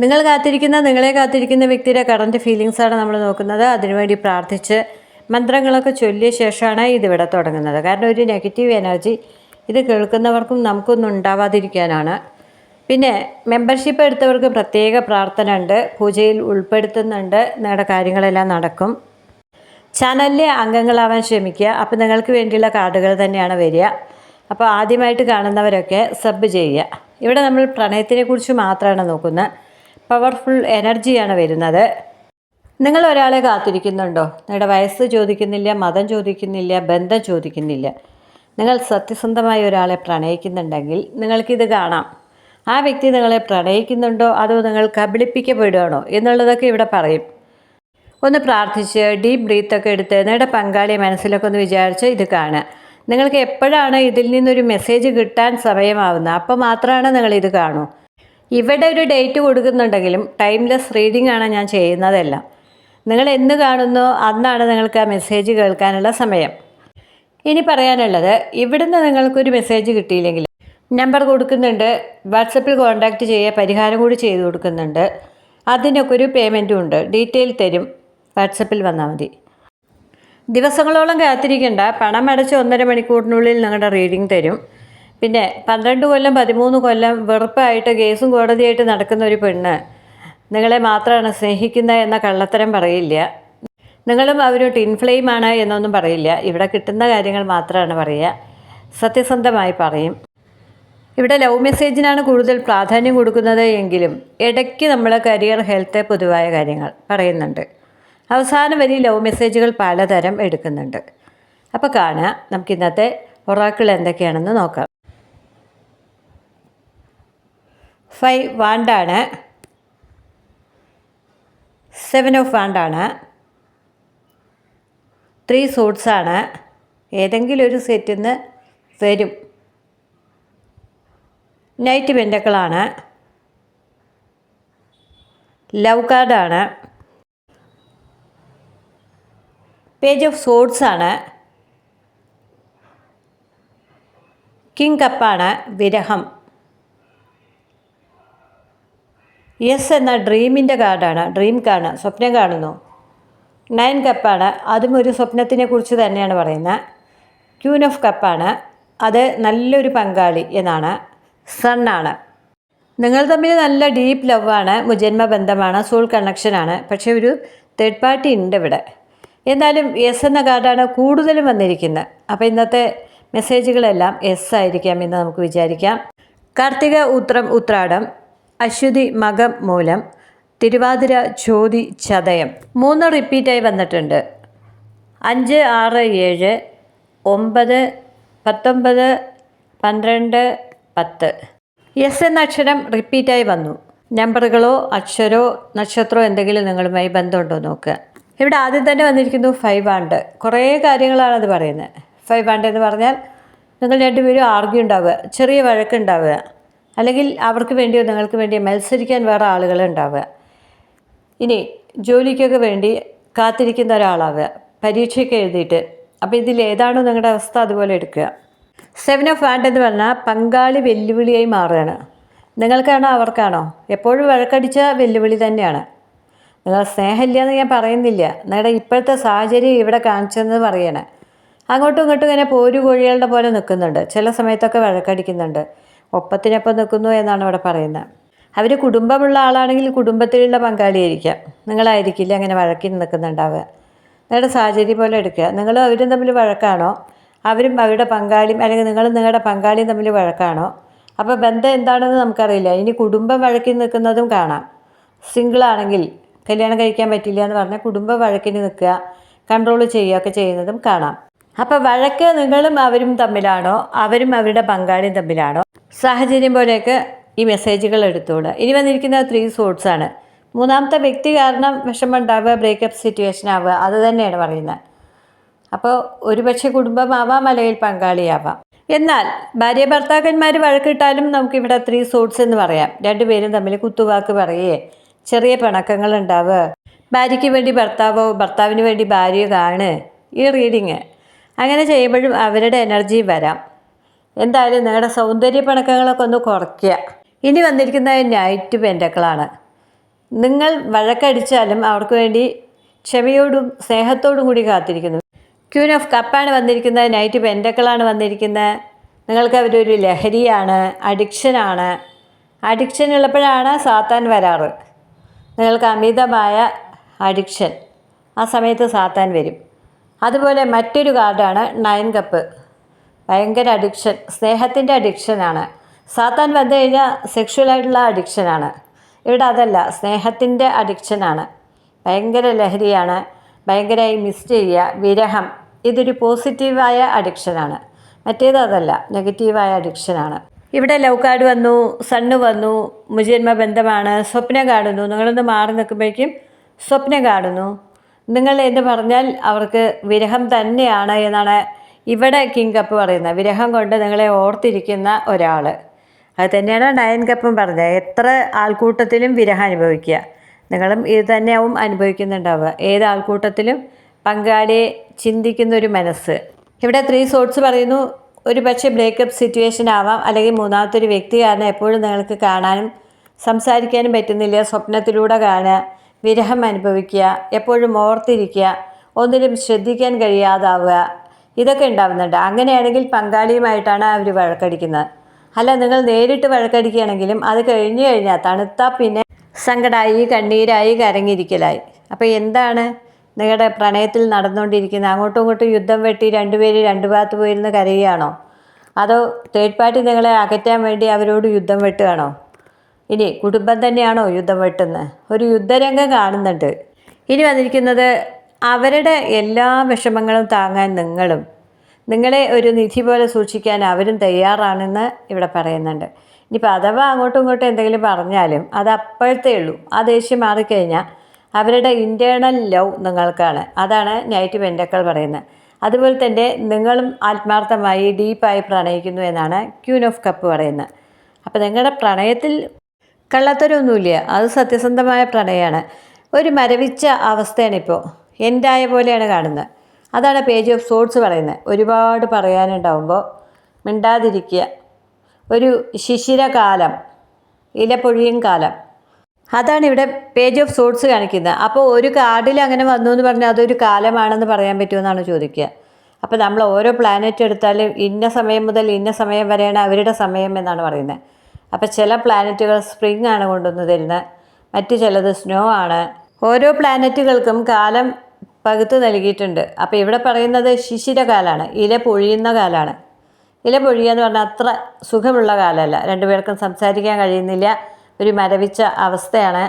നിങ്ങളെ കാത്തിരിക്കുന്ന വ്യക്തിയുടെ കറൻറ്റ് ഫീലിങ്സാണ് നമ്മൾ നോക്കുന്നത്. അതിനുവേണ്ടി പ്രാർത്ഥിച്ച് മന്ത്രങ്ങളൊക്കെ ചൊല്ലിയ ശേഷമാണ് ഇതിവിടെ തുടങ്ങുന്നത്. കാരണം ഒരു നെഗറ്റീവ് എനർജി ഇത് കേൾക്കുന്നവർക്കും നമുക്കൊന്നും ഉണ്ടാവാതിരിക്കാനാണ്. പിന്നെ മെമ്പർഷിപ്പ് എടുത്തവർക്ക് പ്രത്യേക പ്രാർത്ഥന ഉണ്ട്, പൂജയിൽ ഉൾപ്പെടുത്തുന്നുണ്ട്, നിങ്ങളുടെ കാര്യങ്ങളെല്ലാം നടക്കും. ചാനലിലെ അംഗങ്ങളാവാൻ ശ്രമിക്കുക. അപ്പോൾ നിങ്ങൾക്ക് വേണ്ടിയുള്ള കാർഡുകൾ തന്നെയാണ് വരിക. അപ്പോൾ ആദ്യമായിട്ട് കാണുന്നവരൊക്കെ സബ് ചെയ്യുക. ഇവിടെ നമ്മൾ പ്രണയത്തിനെക്കുറിച്ച് മാത്രമാണ് നോക്കുന്നത്. പവർഫുൾ എനർജിയാണ് വരുന്നത്. നിങ്ങൾ ഒരാളെ കാത്തിരിക്കുന്നുണ്ടോ? നിങ്ങളുടെ വയസ്സ് ചോദിക്കുന്നില്ല, മതം ചോദിക്കുന്നില്ല, ബന്ധം ചോദിക്കുന്നില്ല. നിങ്ങൾ സത്യസന്ധമായ ഒരാളെ പ്രണയിക്കുന്നുണ്ടെങ്കിൽ നിങ്ങൾക്കിത് കാണാം. ആ വ്യക്തി നിങ്ങളെ പ്രണയിക്കുന്നുണ്ടോ അതോ നിങ്ങൾ കബളിപ്പിക്കപ്പെടുകയാണോ എന്നുള്ളതൊക്കെ ഇവിടെ പറയും. ഒന്ന് പ്രാർത്ഥിച്ച് ഡീപ്പ് ബ്രീത്തൊക്കെ എടുത്ത് നിങ്ങളുടെ പങ്കാളിയെ മനസ്സിലൊക്കെ ഒന്ന് വിചാരിച്ച് ഇത് കാണുക. നിങ്ങൾക്ക് എപ്പോഴാണ് ഇതിൽ നിന്നൊരു മെസ്സേജ് കിട്ടാൻ സമയമാവുന്നത് അപ്പോൾ മാത്രമാണ് നിങ്ങളിത് കാണൂ. ഇവിടെ ഒരു ഡേറ്റ് കൊടുക്കുന്നുണ്ടെങ്കിലും ടൈംലെസ് റീഡിംഗ് ആണ് ഞാൻ ചെയ്യുന്നതെല്ലാം. നിങ്ങൾ എന്ന് കാണുന്നോ അന്നാണ് നിങ്ങൾക്ക് ആ മെസ്സേജ് കേൾക്കാനുള്ള സമയം. ഇനി പറയാനുള്ളത്, ഇവിടുന്ന് നിങ്ങൾക്കൊരു മെസ്സേജ് കിട്ടിയില്ലെങ്കിൽ നമ്പർ കൊടുക്കുന്നുണ്ട്, വാട്സപ്പിൽ കോൺടാക്റ്റ് ചെയ്യുക, പരിഹാരം കൂടി ചെയ്തു കൊടുക്കുന്നുണ്ട്. അതിനൊക്കെ ഒരു പേയ്മെൻറ്റും ഉണ്ട്, ഡീറ്റെയിൽ തരും, വാട്സപ്പിൽ വന്നാൽ മതി. ദിവസങ്ങളോളം കാത്തിരിക്കേണ്ട, പണം അടച്ച് 1.5 മണിക്കൂറിനുള്ളിൽ നിങ്ങളുടെ റീഡിംഗ് തരും. പിന്നെ 12 കൊല്ലം 13 കൊല്ലം വെറുപ്പായിട്ട് കേസും കോടതിയായിട്ട് നടക്കുന്ന ഒരു പെണ്ണ് നിങ്ങളെ മാത്രമാണ് സ്നേഹിക്കുന്നത് എന്ന കള്ളത്തരം പറയില്ല. നിങ്ങളും അവരും ടിൻ ഫ്ലെയിമാണ് എന്നൊന്നും പറയില്ല. ഇവിടെ കിട്ടുന്ന കാര്യങ്ങൾ മാത്രമാണ് പറയുക, സത്യസന്ധമായി പറയും. ഇവിടെ ലവ് മെസ്സേജിനാണ് കൂടുതൽ പ്രാധാന്യം കൊടുക്കുന്നത് എങ്കിലും ഇടയ്ക്ക് നമ്മൾ കരിയർ, ഹെൽത്ത്, പൊതുവായ കാര്യങ്ങൾ പറയുന്നുണ്ട്. അവസാനം വരെ ലവ് മെസ്സേജുകൾ പലതരം എടുക്കുന്നുണ്ട്. അപ്പോൾ കാണുക, നമുക്കിന്നത്തെ ഒറാക്കിൾ എന്തൊക്കെയാണെന്ന് നോക്കാം. 5 വാണ്ടാണ്, 7 ഓഫ് വാണ്ടാണ്, 3 സോഡ്സാണ്. ഏതെങ്കിലും ഒരു സെറ്റിൽ നിന്ന് വരും. നൈറ്റ് പെൻഡക്കിളാണ്, ലവ് കാർഡാണ്, പേജ് ഓഫ് സോഡ്സാണ്, കിങ് കപ്പാണ്, വിരഹം. യെസ് എന്ന ഡ്രീമിൻ്റെ കാർഡാണ്, ഡ്രീം കാർഡ്, സ്വപ്നം കാണുന്നു. 9 കപ്പാണ്, അതും ഒരു സ്വപ്നത്തിനെ കുറിച്ച് തന്നെയാണ് പറയുന്നത്. ക്യൂൻ ഓഫ് കപ്പാണ്, അത് നല്ലൊരു പങ്കാളി എന്നാണ്. സണ്ണാണ്. നിങ്ങൾ തമ്മിൽ നല്ല ഡീപ്പ് ലവാണ്, മുജന്മ ബന്ധമാണ്, സോൾ കണക്ഷനാണ്. പക്ഷേ ഒരു തേർഡ് പാർട്ടി ഉണ്ട് ഇവിടെ. എന്നാലും എസ് എന്ന കാർഡാണ് കൂടുതലും വന്നിരിക്കുന്നത്. അപ്പോൾ ഇന്നത്തെ മെസ്സേജുകളെല്ലാം എസ് ആയിരിക്കാം എന്ന് നമുക്ക് വിചാരിക്കാം. കാർത്തിക, ഉത്രം, ഉത്രാടം, അശ്വതി, മകം, മൂലം, തിരുവാതിര, ചോതി, ചതയം 3 റിപ്പീറ്റായി വന്നിട്ടുണ്ട്. 5, 6, 7, 9, 19, 12, 10. എസ് എന്ന അക്ഷരം റിപ്പീറ്റായി വന്നു. നമ്പറുകളോ അക്ഷരമോ നക്ഷത്രമോ എന്തെങ്കിലും നിങ്ങളുമായി ബന്ധമുണ്ടോ നോക്കുക. ഇവിടെ ആദ്യം തന്നെ വന്നിരിക്കുന്നു 5 വാണ്ട്. കുറേ കാര്യങ്ങളാണ് അത് പറയുന്നത്. 5 വാണ്ട് എന്ന് പറഞ്ഞാൽ നിങ്ങൾ രണ്ടുപേരും ആർഗ്യൂ ഉണ്ടാവുക, ചെറിയ വഴക്കുണ്ടാവുക, അല്ലെങ്കിൽ അവർക്ക് വേണ്ടിയോ നിങ്ങൾക്ക് വേണ്ടിയോ മത്സരിക്കാൻ വേറെ ആളുകൾ ഉണ്ടാവുക. ഇനി ജോലിക്കൊക്കെ വേണ്ടി കാത്തിരിക്കുന്ന ഒരാളാവുക, പരീക്ഷയ്ക്ക് എഴുതിയിട്ട്. അപ്പോൾ ഇതിലേതാണോ നിങ്ങളുടെ അവസ്ഥ അതുപോലെ എടുക്കുക. 7 ഓഫ് വാണ്ട് എന്ന് പറഞ്ഞാൽ പങ്കാളി വെല്ലുവിളിയായി മാറുകയാണ്. നിങ്ങൾക്കാണോ അവർക്കാണോ? എപ്പോഴും വഴക്കടിച്ച വെല്ലുവിളി തന്നെയാണ്. നിങ്ങൾ സ്നേഹമില്ല എന്ന് ഞാൻ പറയുന്നില്ല, നിങ്ങളുടെ ഇപ്പോഴത്തെ സാഹചര്യം ഇവിടെ കാണിച്ചെന്ന് പറയണേ. അങ്ങോട്ടും ഇങ്ങോട്ടും ഇങ്ങനെ പോരു കോഴികളുടെ പോലെ നിൽക്കുന്നുണ്ട്. ചില സമയത്തൊക്കെ വഴക്കടിക്കുന്നുണ്ട്. ഒപ്പത്തിനൊപ്പം നിൽക്കുന്നു എന്നാണ് ഇവിടെ പറയുന്നത്. അവർ കുടുംബമുള്ള ആളാണെങ്കിൽ കുടുംബത്തിലുള്ള പങ്കാളിയായിരിക്കാം, നിങ്ങളായിരിക്കില്ല അങ്ങനെ വഴക്കിന് നിൽക്കുന്നുണ്ടാവുക. നിങ്ങളുടെ സാഹചര്യം പോലെ എടുക്കുക. നിങ്ങളും അവരും തമ്മിൽ വഴക്കാണോ, അവരും അവരുടെ പങ്കാളിയും അല്ലെങ്കിൽ നിങ്ങളും നിങ്ങളുടെ പങ്കാളിയും തമ്മിൽ വഴക്കാണോ? അപ്പോൾ ബന്ധം എന്താണെന്ന് നമുക്കറിയില്ല. ഇനി കുടുംബം വഴക്കിന് നിൽക്കുന്നതും കാണാം. സിംഗിളാണെങ്കിൽ കല്യാണം കഴിക്കാൻ പറ്റില്ല എന്ന് പറഞ്ഞാൽ കുടുംബം വഴക്കിന് നിൽക്കുക, കൺട്രോൾ ചെയ്യുകയൊക്കെ ചെയ്യുന്നതും കാണാം. അപ്പോൾ വഴക്ക് നിങ്ങളും അവരും തമ്മിലാണോ, അവരും അവരുടെ പങ്കാളിയും തമ്മിലാണോ? സാഹചര്യം പോലെയൊക്കെ ഈ മെസ്സേജുകൾ എടുത്തോളൂ. ഇനി വന്നിരിക്കുന്ന 3 സോഡ്സാണ്. മൂന്നാമത്തെ വ്യക്തി കാരണം വിഷമം ഉണ്ടാവുക, ബ്രേക്കപ്പ് സിറ്റുവേഷൻ ആവുക, അത് തന്നെയാണ് പറയുന്നത്. അപ്പോൾ ഒരുപക്ഷെ കുടുംബമാവാം, അല്ലെങ്കിൽ പങ്കാളിയാവാം. എന്നാൽ ഭാര്യ ഭർത്താക്കന്മാർ വഴക്കിട്ടാലും നമുക്കിവിടെ 3 സോഡ്സ് എന്ന് പറയാം. രണ്ടുപേരും തമ്മിൽ കുത്തുവാക്ക് പറയുകയെ, ചെറിയ പിണക്കങ്ങൾ ഉണ്ടാവുക, ഭാര്യയ്ക്ക് വേണ്ടി ഭർത്താവോ ഭർത്താവിന് വേണ്ടി ഭാര്യയോ കാണുക, ഈ റീഡിങ് അങ്ങനെ ചെയ്യുമ്പോഴും അവരുടെ എനർജി വരാം. എന്തായാലും നിങ്ങളുടെ സൗന്ദര്യ പിണക്കങ്ങളൊക്കെ ഒന്ന് കുറയ്ക്കുക. ഇനി വന്നിരിക്കുന്ന നൈറ്റ് പെൻഡക്കിളാണ്. നിങ്ങൾ വഴക്കടിച്ചാലും അവർക്ക് വേണ്ടി ക്ഷമയോടും സ്നേഹത്തോടും കൂടി കാത്തിരിക്കുന്നു. ക്വീൻ ഓഫ് കപ്പാണ് വന്നിരിക്കുന്നത്, നൈറ്റ് പെൻഡക്കളാണ് വന്നിരിക്കുന്നത്. നിങ്ങൾക്ക് അവരൊരു ലഹരിയാണ്, അഡിക്ഷനാണ്. അഡിക്ഷൻ ഉള്ളപ്പോഴാണ് സാത്താൻ വരാറ്. നിങ്ങൾക്ക് അമിതമായ അഡിക്ഷൻ, ആ സമയത്ത് സാത്താൻ വരും. അതുപോലെ മറ്റൊരു കാർഡാണ് 9 കപ്പ്. ഭയങ്കര അഡിക്ഷൻ, സ്നേഹത്തിൻ്റെ അഡിക്ഷനാണ്. സാത്താൻ വന്നു കഴിഞ്ഞാൽ സെക്ഷുവലായിട്ടുള്ള അഡിക്ഷനാണ്. ഇവിടെ അതല്ല, സ്നേഹത്തിൻ്റെ അഡിക്ഷനാണ്. ഭയങ്കര ലഹരിയാണ്, ഭയങ്കരമായി മിസ് ചെയ്യുക, വിരഹം. ഇതൊരു പോസിറ്റീവായ അഡിക്ഷനാണ്. മറ്റേത് അതല്ല, നെഗറ്റീവായ അഡിക്ഷനാണ്. ഇവിടെ ലവ് കാർഡ് വന്നു, സണ്ണ് വന്നു, മുജന്മ ബന്ധമാണ്, സ്വപ്നം കാണുന്നു. നിങ്ങളൊന്ന് മാറി നിൽക്കുമ്പോഴേക്കും സ്വപ്നം കാണുന്നു. നിങ്ങൾ എന്ന് പറഞ്ഞാൽ അവർക്ക് വിരഹം തന്നെയാണ് എന്നാണ് ഇവിടെ കിങ് കപ്പ് പറയുന്നത്. വിരഹം കൊണ്ട് നിങ്ങളെ ഓർത്തിരിക്കുന്ന ഒരാൾ. അത് തന്നെയാണ് 9 കപ്പും പറഞ്ഞത്. എത്ര ആൾക്കൂട്ടത്തിലും വിരഹം അനുഭവിക്കുക. നിങ്ങളും ഇത് തന്നെയാവും അനുഭവിക്കുന്നുണ്ടാവുക. ഏത് ആൾക്കൂട്ടത്തിലും പങ്കാളിയെ ചിന്തിക്കുന്നൊരു മനസ്സ്. ഇവിടെ 3 സോർട്സ് പറയുന്നു. ഒരു പക്ഷേ ബ്രേക്കപ്പ് സിറ്റുവേഷൻ ആവാം, അല്ലെങ്കിൽ മൂന്നാമത്തെ ഒരു വ്യക്തി കാരണം എപ്പോഴും നിങ്ങൾക്ക് കാണാനും സംസാരിക്കാനും പറ്റുന്നില്ല. സ്വപ്നത്തിലൂടെ കാണുക, വിരഹം അനുഭവിക്കുക, എപ്പോഴും ഓർത്തിരിക്കുക, ഒന്നിലും ശ്രദ്ധിക്കാൻ കഴിയാതാവുക, ഇതൊക്കെ ഉണ്ടാവുന്നുണ്ട്. അങ്ങനെയാണെങ്കിൽ പങ്കാളിയുമായിട്ടാണ് അവർ വഴക്കടിക്കുന്നത്. അല്ല, നിങ്ങൾ നേരിട്ട് വഴക്കടിക്കുകയാണെങ്കിലും അത് കഴിഞ്ഞു കഴിഞ്ഞാൽ തണുത്താൽ പിന്നെ സങ്കടമായി, കണ്ണീരായി, കരങ്ങിരിക്കലായി. അപ്പോൾ എന്താണ് നിങ്ങളുടെ പ്രണയത്തിൽ നടന്നുകൊണ്ടിരിക്കുന്നത്? അങ്ങോട്ടും ഇങ്ങോട്ടും യുദ്ധം വെട്ടി രണ്ടുപേര് രണ്ട് ഭാഗത്ത് പോയിരുന്ന് കരയുകയാണോ? അതോ തേർഡ് പാർട്ടി നിങ്ങളെ അകറ്റാൻ വേണ്ടി അവരോട് യുദ്ധം വെട്ടുകയാണോ? ഇനി കുടുംബം തന്നെയാണോ യുദ്ധം വെട്ടുന്നത്? ഒരു യുദ്ധരംഗം കാണുന്നുണ്ട്. ഇനി വന്നിരിക്കുന്നത് അവരുടെ എല്ലാ വിഷമങ്ങളും താങ്ങാൻ നിങ്ങളെ ഒരു നിധി പോലെ സൂക്ഷിക്കാൻ അവരും തയ്യാറാണെന്ന് ഇവിടെ പറയുന്നുണ്ട്. ഇനിയിപ്പോൾ അഥവാ അങ്ങോട്ടും ഇങ്ങോട്ടും എന്തെങ്കിലും പറഞ്ഞാലും അത് അപ്പോഴത്തേ ഉള്ളൂ. ആ ദേഷ്യം മാറിക്കഴിഞ്ഞാൽ അവരുടെ ഇൻറ്റേർണൽ ലവ് നിങ്ങൾക്കാണ്. അതാണ് നൈറ്റ് പെൻഡക്കൾ പറയുന്നത്. അതുപോലെ തന്നെ നിങ്ങളും ആത്മാർത്ഥമായി ഡീപ്പായി പ്രണയിക്കുന്നു എന്നാണ് ക്വീൻ ഓഫ് കപ്പ് പറയുന്നത്. അപ്പോൾ നിങ്ങളുടെ പ്രണയത്തിൽ കള്ളത്തരമൊന്നുമില്ല, അത് സത്യസന്ധമായ പ്രണയമാണ്. ഒരു മരവിച്ച അവസ്ഥയാണിപ്പോൾ, എൻഡായ പോലെയാണ് കാണുന്നത്. അതാണ് പേജ് ഓഫ് സോർട്സ് പറയുന്നത്. ഒരുപാട് പറയാനുണ്ടാവുമ്പോൾ മിണ്ടാതിരിക്കുക. ഒരു ശിശിരകാലം, ഇലപ്പൊഴിയും കാലം, അതാണ് ഇവിടെ പേജ് ഓഫ് സോർട്സ് കാണിക്കുന്നത്. അപ്പോൾ ഒരു കാർഡിൽ അങ്ങനെ വന്നു എന്ന് പറഞ്ഞാൽ അതൊരു കാലമാണെന്ന് പറയാൻ പറ്റുമെന്നാണ് ചോദിക്കുക. അപ്പോൾ നമ്മൾ ഓരോ പ്ലാനറ്റ് എടുത്താലും ഇന്ന സമയം മുതൽ ഇന്ന സമയം വരെയാണ് അവരുടെ സമയം എന്നാണ് പറയുന്നത്. അപ്പോൾ ചില പ്ലാനറ്റുകൾ സ്പ്രിംഗ് ആണ് കൊണ്ടുവന്ന് തരുന്നത്, മറ്റ് ചിലത് സ്നോ ആണ്. ഓരോ പ്ലാനറ്റുകൾക്കും കാലം പകുത്ത് നൽകിയിട്ടുണ്ട്. അപ്പോൾ ഇവിടെ പറയുന്നത് ശിശിരകാലമാണ്, ഇല പൊഴിയുന്ന കാലമാണ്. ഇല പൊഴിയുക എന്ന് പറഞ്ഞാൽ അത്ര സുഖമുള്ള കാലമല്ല. രണ്ടുപേർക്കും സംസാരിക്കാൻ കഴിയുന്നില്ല, ഒരു മരവിച്ച അവസ്ഥയാണ്.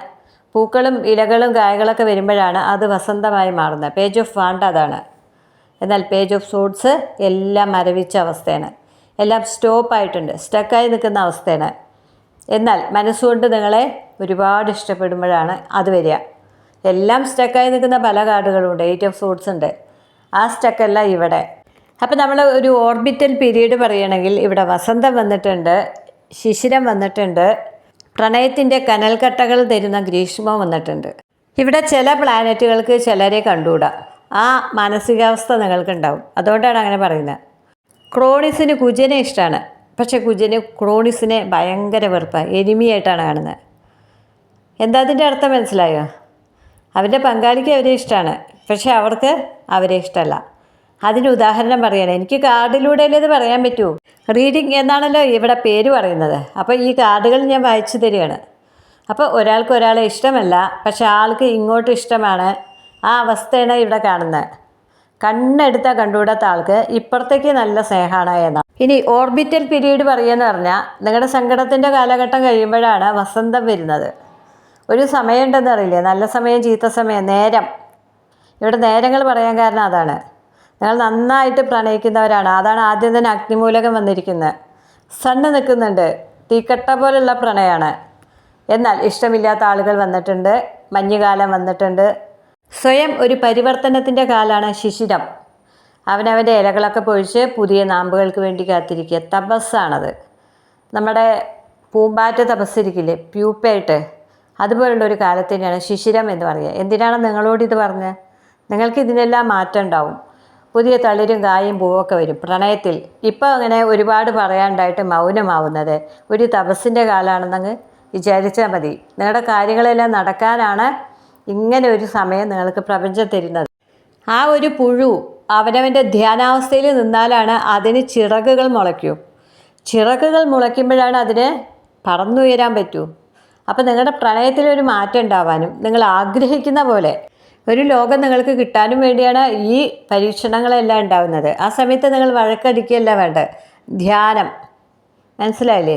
പൂക്കളും ഇലകളും കായകളൊക്കെ വരുമ്പോഴാണ് അത് വസന്തമായി മാറുന്നത്. പേജ് ഓഫ് വാണ്ട് അതാണ്. എന്നാൽ പേജ് ഓഫ് സോർട്സ് എല്ലാം മരവിച്ച അവസ്ഥയാണ്, എല്ലാം സ്റ്റോപ്പായിട്ടുണ്ട്, സ്റ്റക്കായി നിൽക്കുന്ന അവസ്ഥയാണ്. എന്നാൽ മനസ്സുകൊണ്ട് നിങ്ങളെ ഒരുപാട് ഇഷ്ടപ്പെടുമ്പോഴാണ് അത് വരിക. എല്ലാം സ്റ്റക്കായി നിൽക്കുന്ന പല കാർഡുകളുണ്ട്, 8 ഓഫ് സോർട്സ് ഉണ്ട്. ആ സ്റ്റക്കല്ല ഇവിടെ. അപ്പോൾ നമ്മൾ ഒരു ഓർബിറ്റൽ പീരീഡ് പറയുകയാണെങ്കിൽ ഇവിടെ വസന്തം വന്നിട്ടുണ്ട്, ശിശിരം വന്നിട്ടുണ്ട്, പ്രണയത്തിൻ്റെ കനൽക്കട്ടകൾ തരുന്ന ഗ്രീഷ്മം വന്നിട്ടുണ്ട്. ഇവിടെ ചില പ്ലാനറ്റുകൾക്ക് ചിലരെ കണ്ടുകൂടാ, ആ മാനസികാവസ്ഥ നിങ്ങൾക്കുണ്ടാവും. അതുകൊണ്ടാണ് അങ്ങനെ പറയുന്നത്. ക്രോണിസിന് കുജനെ ഇഷ്ടമാണ്, പക്ഷേ കുജന് ക്രോണിസിനെ ഭയങ്കര വെറുപ്പാണ്, എനിമിയായിട്ടാണ് കാണുന്നത്. എന്താ അതിൻ്റെ അർത്ഥം മനസ്സിലായോ? അവരുടെ പങ്കാളിക്ക് അവരെ ഇഷ്ടമാണ്, പക്ഷേ അവർക്ക് അവരെ ഇഷ്ടമല്ല. അതിന് ഉദാഹരണം പറയണേ, എനിക്ക് കാർഡിലൂടെയല്ലേ ഇത് പറയാൻ പറ്റൂ. റീഡിങ് എന്നാണല്ലോ ഇവിടെ പേര് പറയുന്നത്. അപ്പോൾ ഈ കാർഡുകൾ ഞാൻ വായിച്ചു തരികയാണ്. അപ്പോൾ ഒരാൾക്ക് ഒരാളെ ഇഷ്ടമല്ല, പക്ഷെ ആൾക്ക് ഇങ്ങോട്ട് ഇഷ്ടമാണ്. ആ അവസ്ഥയാണ് ഇവിടെ കാണുന്നത്. കണ്ണെടുത്താൽ കണ്ടുകൂടാത്ത ആൾക്ക് ഇപ്പുറത്തേക്ക് നല്ല സ്നേഹമാണ് എന്നാണ്. ഇനി ഓർബിറ്റൽ പീരീഡ് പറയുകയെന്ന് പറഞ്ഞാൽ നിങ്ങളുടെ സങ്കടത്തിൻ്റെ കാലഘട്ടം കഴിയുമ്പോഴാണ് വസന്തം വരുന്നത്. ഒരു സമയമുണ്ടെന്ന് അറിയില്ലേ, നല്ല സമയം, ചീത്ത സമയം, നേരം. ഇവിടെ നേരങ്ങൾ പറയാൻ കാരണം അതാണ്. നിങ്ങൾ നന്നായിട്ട് പ്രണയിക്കുന്നവരാണ്. അതാണ് ആദ്യം തന്നെ അഗ്നിമൂലകം വന്നിരിക്കുന്നത്. സണ്ണ് നിൽക്കുന്നുണ്ട്, തീക്കട്ട പോലുള്ള പ്രണയമാണ്. എന്നാൽ ഇഷ്ടമില്ലാത്ത ആളുകൾ വന്നിട്ടുണ്ട്, മഞ്ഞുകാലം വന്നിട്ടുണ്ട്. സ്വയം ഒരു പരിവർത്തനത്തിൻ്റെ കാലമാണ് ശിശിരം. അവനവൻ്റെ ഇലകളൊക്കെ പൊഴിച്ച് പുതിയ നാമ്പുകൾക്ക് വേണ്ടി കാത്തിരിക്കുക. തപസ്സാണത്. നമ്മുടെ പൂമ്പാറ്റ തപസ്സിരിക്കില്ലേ, പ്യൂപ്പയായിട്ട്, അതുപോലുള്ള ഒരു കാലത്തിനെയാണ് ശിശിരം എന്ന് പറയുക. എന്തിനാണ് നിങ്ങളോടിത് പറഞ്ഞത്? നിങ്ങൾക്ക് ഇതിനെല്ലാം മാറ്റം ഉണ്ടാവും. പുതിയ തളിരും കായും പൂവൊക്കെ വരും പ്രണയത്തിൽ. ഇപ്പോൾ അങ്ങനെ ഒരുപാട് പറയാണ്ടായിട്ട് മൗനമാവുന്നത് ഒരു തപസ്സിൻ്റെ കാലമാണെന്നങ്ങ് വിചാരിച്ചാൽ മതി. നിങ്ങളുടെ കാര്യങ്ങളെല്ലാം നടക്കാനാണ് ഇങ്ങനെ ഒരു സമയം നിങ്ങൾക്ക് പ്രപഞ്ചം തരുന്നത്. ആ ഒരു പുഴു അവനവൻ്റെ ധ്യാനാവസ്ഥയിൽ നിന്നാലാണ് അതിന് ചിറകുകൾ മുളയ്ക്കൂ. ചിറകുകൾ മുളയ്ക്കുമ്പോഴാണ് അതിന് പറന്നുയരാൻ പറ്റൂ. അപ്പോൾ നിങ്ങളുടെ പ്രണയത്തിലൊരു മാറ്റം ഉണ്ടാവാനും നിങ്ങൾ ആഗ്രഹിക്കുന്ന പോലെ ഒരു ലോകം നിങ്ങൾക്ക് കിട്ടാനും വേണ്ടിയാണ് ഈ പരീക്ഷണങ്ങളെല്ലാം ഉണ്ടാവുന്നത്. ആ സമയത്ത് നിങ്ങൾ വഴക്കടിക്കുകയല്ല വേണ്ടത്, ധ്യാനം. മനസ്സിലായില്ലേ?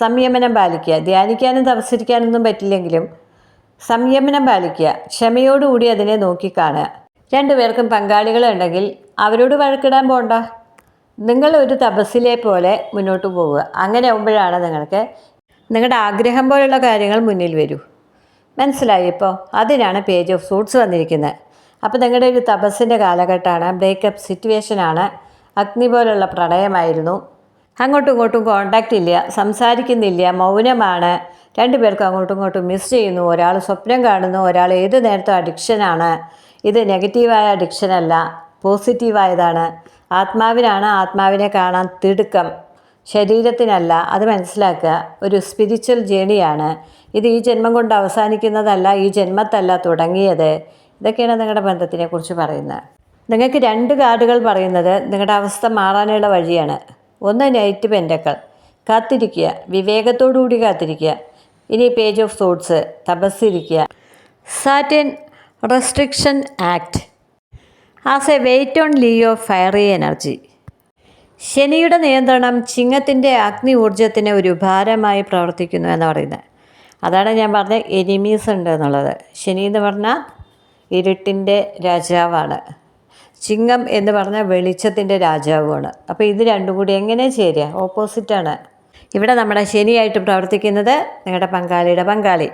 സംയമനം പാലിക്കുക. ധ്യാനിക്കാനും തപസ്സിരിക്കാനൊന്നും പറ്റില്ലെങ്കിലും സംയമനം പാലിക്കുക. ക്ഷമയോടുകൂടി അതിനെ നോക്കിക്കാണുക. രണ്ടുപേർക്കും പങ്കാളികളുണ്ടെങ്കിൽ അവരോട് വഴക്കിടാൻ പോണ്ട. നിങ്ങൾ ഒരു തപസ്സിലെ പോലെ മുന്നോട്ട് പോവുക. അങ്ങനെ ആകുമ്പോഴാണ് നിങ്ങൾക്ക് നിങ്ങളുടെ ആഗ്രഹം പോലുള്ള കാര്യങ്ങൾ മുന്നിൽ വരൂ. മനസ്സിലായി? ഇപ്പോൾ അതിനാണ് പേജ് ഓഫ് സൂട്ട്സ് വന്നിരിക്കുന്നത്. അപ്പോൾ നിങ്ങളുടെ ഒരു തപസ്സിൻ്റെ കാലഘട്ടമാണ്, ബ്രേക്കപ്പ് സിറ്റുവേഷനാണ്, അഗ്നി പോലുള്ള പ്രണയമായിരുന്നു. അങ്ങോട്ടും ഇങ്ങോട്ടും കോണ്ടാക്റ്റ് ഇല്ല, സംസാരിക്കുന്നില്ല, മൗനമാണ്. രണ്ടുപേർക്കും അങ്ങോട്ടും ഇങ്ങോട്ടും മിസ് ചെയ്യുന്നു. ഒരാൾ സ്വപ്നം കാണുന്നു, ഒരാൾ ഏത് നേരത്തും അഡിക്ഷനാണ്. ഇത് നെഗറ്റീവായ അഡിക്ഷനല്ല, പോസിറ്റീവായതാണ്. ആത്മാവിനാണ് ആത്മാവിനെ കാണാൻ തിടുക്കം, ശരീരത്തിനല്ല. അത് മനസ്സിലാക്കുക. ഒരു സ്പിരിച്വൽ ജേണിയാണ് ഇത്. ഈ ജന്മം കൊണ്ട് അവസാനിക്കുന്നതല്ല, ഈ ജന്മത്തല്ല തുടങ്ങിയത്. ഇതൊക്കെയാണ് നിങ്ങളുടെ ബന്ധത്തിനെക്കുറിച്ച് പറയുന്നത്. നിങ്ങൾക്ക് 2 കാർഡുകൾ പറയുന്നത് നിങ്ങളുടെ അവസ്ഥ മാറാനുള്ള വഴിയാണ്. ഒന്ന് നൈറ്റ് പെൻഡക്കൾ, കാത്തിരിക്കുക, വിവേകത്തോടുകൂടി കാത്തിരിക്കുക. ഇനി പേജ് ഓഫ് സോഡ്സ്, തപസ്സിരിക്കുക. Saturn restriction act as a weight on Leo fiery energy. ശനിയുടെ നിയന്ത്രണം ചിങ്ങത്തിൻ്റെ അഗ്നി ഊർജ്ജത്തിന് ഒരു ഭാരമായി പ്രവർത്തിക്കുന്നു എന്ന് പറയുന്നത്. അതാണ് ഞാൻ പറഞ്ഞ എനിമീസ് ഉണ്ട് എന്നുള്ളത്. ശനി എന്ന് പറഞ്ഞാൽ ഇരുട്ടിൻ്റെ രാജാവാണ്, ചിങ്ങം എന്ന് പറഞ്ഞാൽ വെളിച്ചത്തിൻ്റെ രാജാവുമാണ്. അപ്പോൾ ഇത് രണ്ടും കൂടി എങ്ങനെ ചേരുക? ഓപ്പോസിറ്റാണ്. ഇവിടെ നമ്മുടെ ശനിയായിട്ട് പ്രവർത്തിക്കുന്നത് നിങ്ങളുടെ പങ്കാളിയുടെ പങ്കാളി.